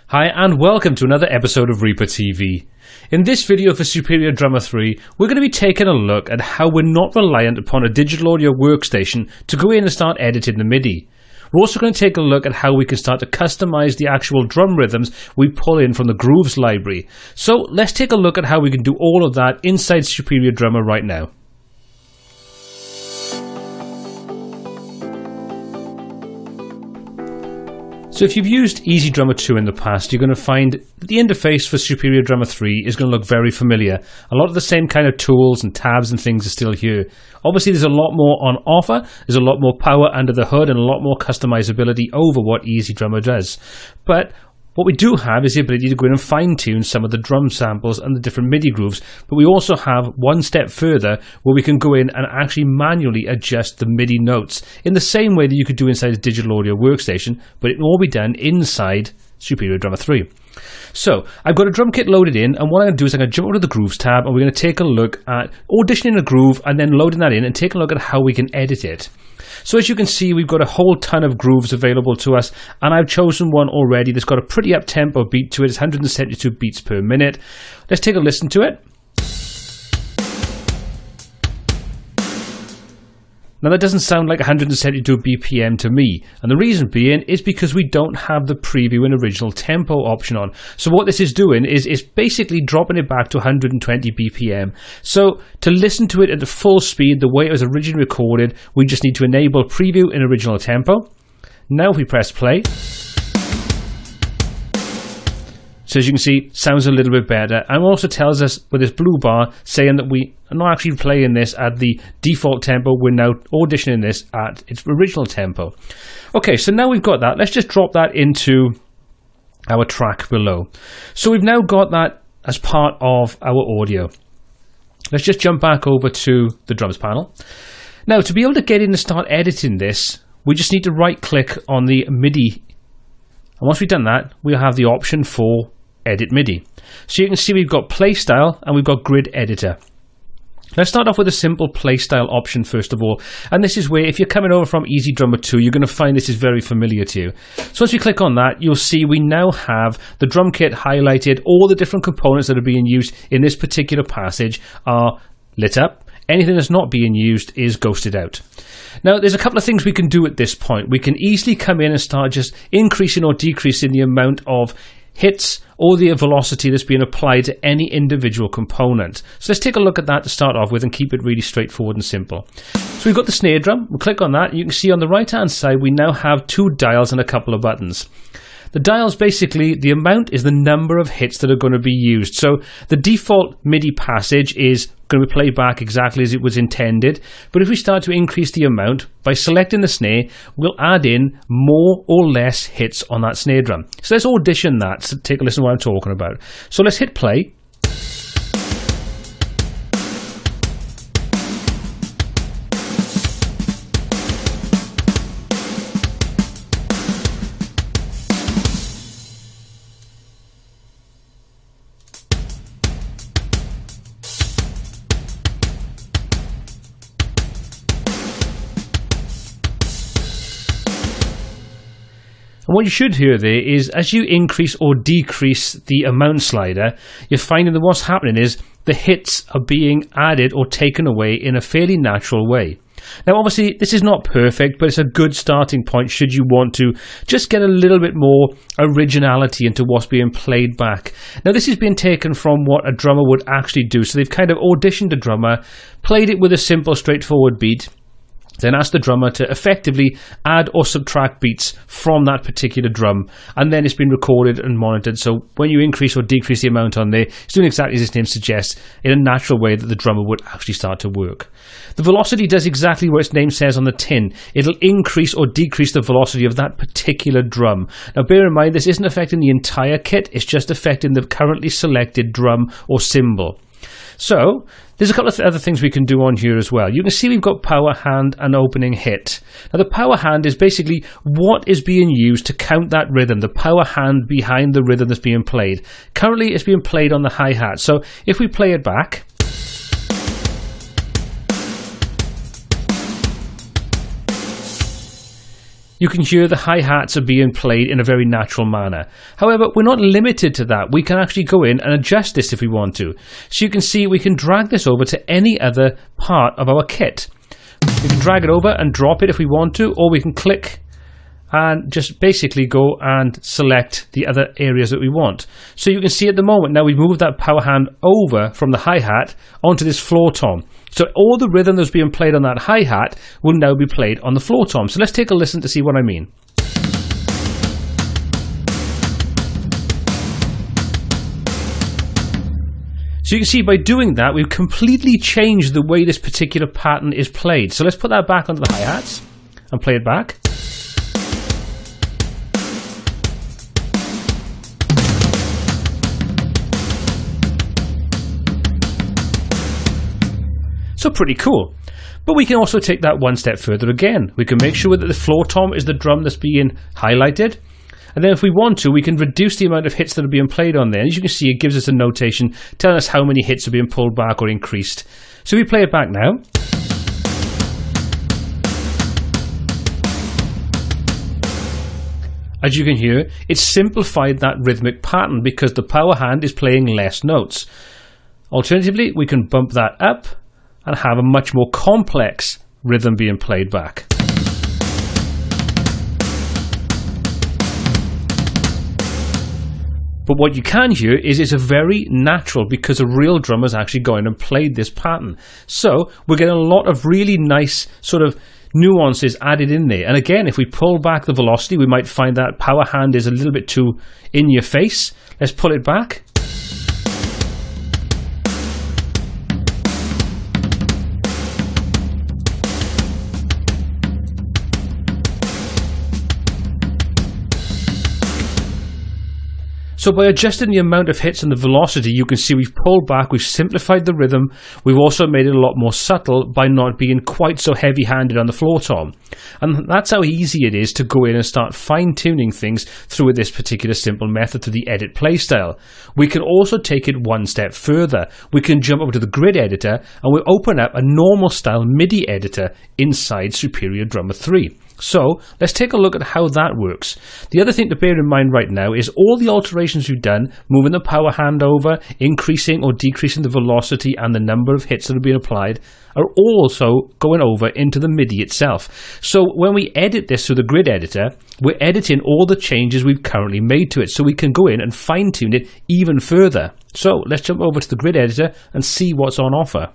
Hi and welcome to another episode of ReaperTV. In this video for Superior Drummer 3, we're going to be taking a look at how we're not reliant upon a digital audio workstation to go in and start editing the MIDI. We're also going to take a look at how we can start to customize the actual drum rhythms we pull in from the Grooves library. So let's take a look at how we can do all of that inside Superior Drummer right now. So if you've used Easy Drummer 2 in the past, you're going to find that the interface for Superior Drummer 3 is going to look very familiar. A lot of the same kind of tools and tabs and things are still here. Obviously there's a lot more on offer, there's a lot more power under the hood and a lot more customizability over what Easy Drummer does. But what we do have is the ability to go in and fine-tune some of the drum samples and the different MIDI grooves, but we also have one step further where we can go in and actually manually adjust the MIDI notes in the same way that you could do inside a digital audio workstation, but it will all be done inside Superior Drummer 3. So, I've got a drum kit loaded in, and what I'm going to do is I'm going to jump over to the Grooves tab, and we're going to take a look at auditioning a groove and then loading that in and take a look at how we can edit it. So as you can see, we've got a whole ton of grooves available to us, and I've chosen one already that's got a pretty up-tempo beat to it. It's 172 beats per minute. Let's take a listen to it. Now that doesn't sound like 172 BPM to me, and the reason being is because we don't have the preview and original tempo option on. So what this is doing is basically dropping it back to 120 BPM. So to listen to it at the full speed, the way it was originally recorded, we just need to enable preview in original tempo. Now if we press play, so as you can see, sounds a little bit better, and also tells us with this blue bar saying that we are not actually playing this at the default tempo, we're now auditioning this at its original tempo. Okay, so now we've got that, let's just drop that into our track below. So we've now got that as part of our audio. Let's just jump back over to the drums panel. Now to be able to get in and start editing this, we just need to right click on the MIDI, and once we've done that, we'll have the option for Edit MIDI. So you can see we've got Play Style and we've got Grid Editor. Let's start off with a simple Play Style option first of all, and this is where if you're coming over from Easy Drummer 2, you're going to find this is very familiar to you. So once we click on that, you'll see we now have the drum kit highlighted. All the different components that are being used in this particular passage are lit up. Anything that's not being used is ghosted out. Now, there's a couple of things we can do at this point. We can easily come in and start just increasing or decreasing the amount of hits or the velocity that's being applied to any individual component. So let's take a look at that to start off with and keep it really straightforward and simple. So we've got the snare drum. We'll click on that. You can see on the right-hand side, we now have two dials and a couple of buttons. The dials, basically, the amount is the number of hits that are going to be used. So the default MIDI passage is going to be played back exactly as it was intended. But if we start to increase the amount, by selecting the snare, we'll add in more or less hits on that snare drum. So let's audition that to take a listen to what I'm talking about. So let's hit play. And what you should hear there is as you increase or decrease the amount slider, you're finding that what's happening is the hits are being added or taken away in a fairly natural way. Now obviously this is not perfect, but it's a good starting point should you want to just get a little bit more originality into what's being played back. Now this is being taken from what a drummer would actually do. So they've kind of auditioned a drummer, played it with a simple straightforward beat, then ask the drummer to effectively add or subtract beats from that particular drum, and then it's been recorded and monitored. So when you increase or decrease the amount on there, it's doing exactly as its name suggests, in a natural way that the drummer would actually start to work. The velocity does exactly what its name says on the tin. It'll increase or decrease the velocity of that particular drum. Now bear in mind, this isn't affecting the entire kit, it's just affecting the currently selected drum or cymbal. So there's a couple of other things we can do on here as well. You can see we've got power hand and opening hit. Now the power hand is basically what is being used to count that rhythm, the power hand behind the rhythm that's being played. Currently it's being played on the hi-hat. So if we play it back, you can hear the hi-hats are being played in a very natural manner. However, we're not limited to that. We can actually go in and adjust this if we want to. So you can see we can drag this over to any other part of our kit. We can drag it over and drop it if we want to, or we can click and just basically go and select the other areas that we want. So you can see at the moment now we've moved that power hand over from the hi-hat onto this floor tom. So all the rhythm that's being played on that hi-hat will now be played on the floor tom. So let's take a listen to see what I mean. So you can see by doing that we've completely changed the way this particular pattern is played. So let's put that back onto the hi-hats and play it back. So pretty cool. But we can also take that one step further again. We can make sure that the floor tom is the drum that's being highlighted. And then if we want to, we can reduce the amount of hits that are being played on there. And as you can see, it gives us a notation telling us how many hits are being pulled back or increased. So we play it back now. As you can hear, it's simplified that rhythmic pattern because the power hand is playing less notes. Alternatively, we can bump that up and have a much more complex rhythm being played back. But what you can hear is it's a very natural because a real drummer's actually gone and played this pattern. So we're getting a lot of really nice sort of nuances added in there. And again, if we pull back the velocity, we might find that power hand is a little bit too in your face. Let's pull it back. So by adjusting the amount of hits and the velocity, you can see we've pulled back, we've simplified the rhythm, we've also made it a lot more subtle by not being quite so heavy-handed on the floor tom. And that's how easy it is to go in and start fine-tuning things through this particular simple method to the edit playstyle. We can also take it one step further. We can jump over to the grid editor and we'll open up a normal style MIDI editor inside Superior Drummer 3. So let's take a look at how that works. The other thing to bear in mind right now is all the alterations we've done, moving the power hand over, increasing or decreasing the velocity and the number of hits that are being applied, are also going over into the MIDI itself. So when we edit this through the grid editor, we're editing all the changes we've currently made to it so we can go in and fine tune it even further. So let's jump over to the grid editor and see what's on offer.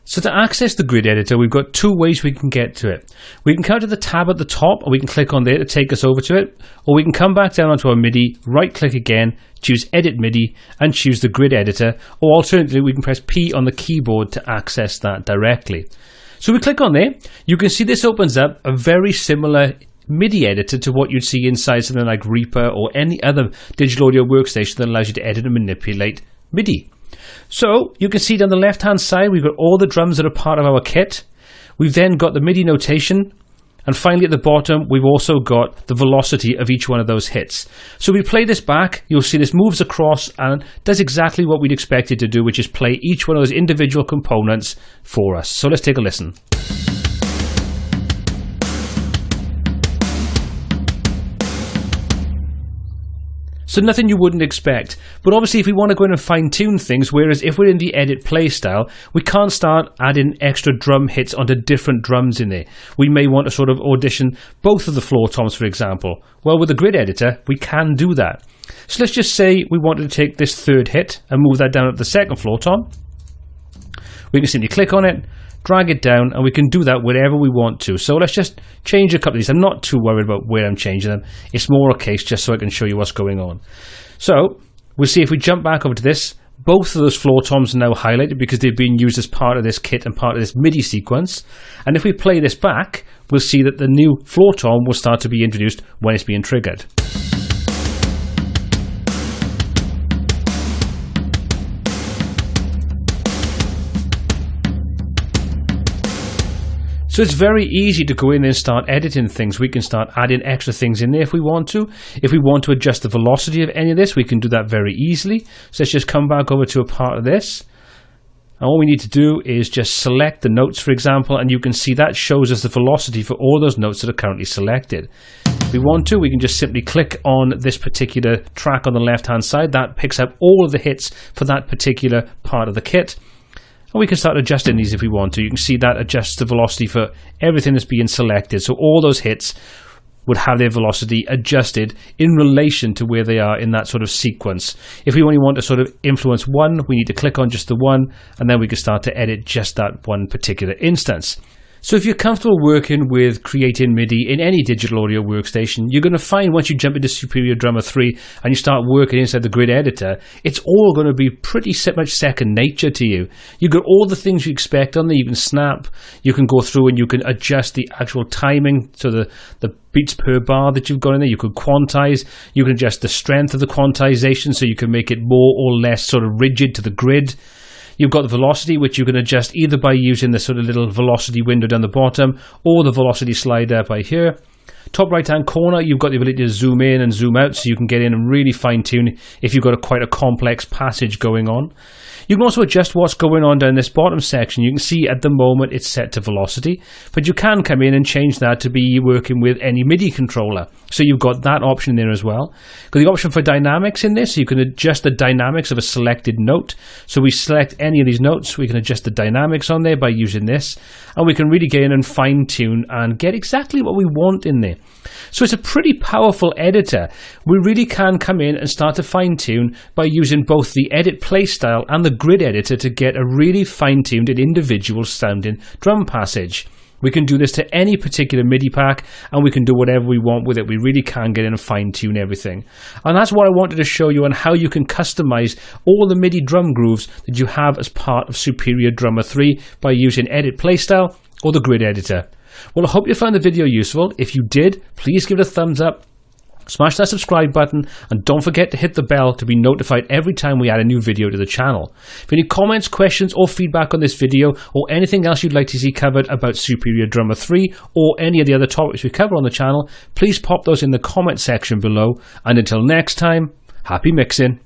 So to access the grid editor, we've got two ways we can get to it. We can come to the tab at the top, and we can click on there to take us over to it, or we can come back down onto our MIDI, right-click again, choose Edit MIDI, and choose the grid editor, or alternatively, we can press P on the keyboard to access that directly. So we click on there, you can see this opens up a very similar MIDI editor to what you'd see inside something like Reaper or any other digital audio workstation that allows you to edit and manipulate MIDI. So you can see down the left hand side we've got all the drums that are part of our kit. We've then got the MIDI notation, and finally at the bottom we've also got the velocity of each one of those hits. So we play this back, you'll see this moves across and does exactly what we'd expect it to do, which is play each one of those individual components for us. So let's take a listen. So nothing you wouldn't expect. But obviously if we want to go in and fine-tune things, whereas if we're in the edit playstyle, we can't start adding extra drum hits onto different drums in there. We may want to sort of audition both of the floor toms, for example. Well, with the grid editor, we can do that. So let's just say we wanted to take this third hit and move that down to the second floor tom. We can simply click on it, drag it down, and we can do that wherever we want to. So let's just change a couple of these. I'm not too worried about where I'm changing them. It's more a case just so I can show you what's going on. So we'll see if we jump back over to this. Both of those floor toms are now highlighted because they've been used as part of this kit and part of this MIDI sequence. And if we play this back, we'll see that the new floor tom will start to be introduced when it's being triggered. So it's very easy to go in and start editing things. We can start adding extra things in there if we want to. If we want to adjust the velocity of any of this, we can do that very easily. So let's just come back over to a part of this. And all we need to do is just select the notes, for example, and you can see that shows us the velocity for all those notes that are currently selected. If we want to, we can just simply click on this particular track on the left-hand side. That picks up all of the hits for that particular part of the kit. And we can start adjusting these if we want to. You can see that adjusts the velocity for everything that's being selected. So all those hits would have their velocity adjusted in relation to where they are in that sort of sequence. If we only want to sort of influence one, we need to click on just the one, and then we can start to edit just that one particular instance. So if you're comfortable working with creating MIDI in any digital audio workstation, you're going to find once you jump into Superior Drummer 3 and you start working inside the grid editor, it's all going to be pretty much second nature to you. You've got all the things you expect on there. You can snap, you can go through and you can adjust the actual timing, so the beats per bar that you've got in there. You could quantize, you can adjust the strength of the quantization so you can make it more or less sort of rigid to the grid. You've got the velocity, which you can adjust either by using the sort of little velocity window down the bottom or the velocity slider by here. Top right hand corner, you've got the ability to zoom in and zoom out, so you can get in and really fine tune if you've got quite a complex passage going on. You can also adjust what's going on down this bottom section. You can see at the moment it's set to velocity, but you can come in and change that to be working with any MIDI controller. So you've got that option there as well. Got the option for dynamics in this, so you can adjust the dynamics of a selected note. So we select any of these notes, we can adjust the dynamics on there by using this, and we can really get in and fine tune and get exactly what we want in there. So it's a pretty powerful editor. We really can come in and start to fine tune by using both the edit playstyle and the grid editor to get a really fine tuned and individual sounding drum passage. We can do this to any particular MIDI pack, and we can do whatever we want with it. We really can get in and fine tune everything. And that's what I wanted to show you on how you can customize all the MIDI drum grooves that you have as part of Superior Drummer 3 by using Edit Playstyle or the Grid Editor. Well, I hope you found the video useful. If you did, please give it a thumbs up. Smash that subscribe button, and don't forget to hit the bell to be notified every time we add a new video to the channel. If you have any comments, questions or feedback on this video, or anything else you'd like to see covered about Superior Drummer 3 or any of the other topics we cover on the channel, please pop those in the comment section below. And until next time, happy mixing.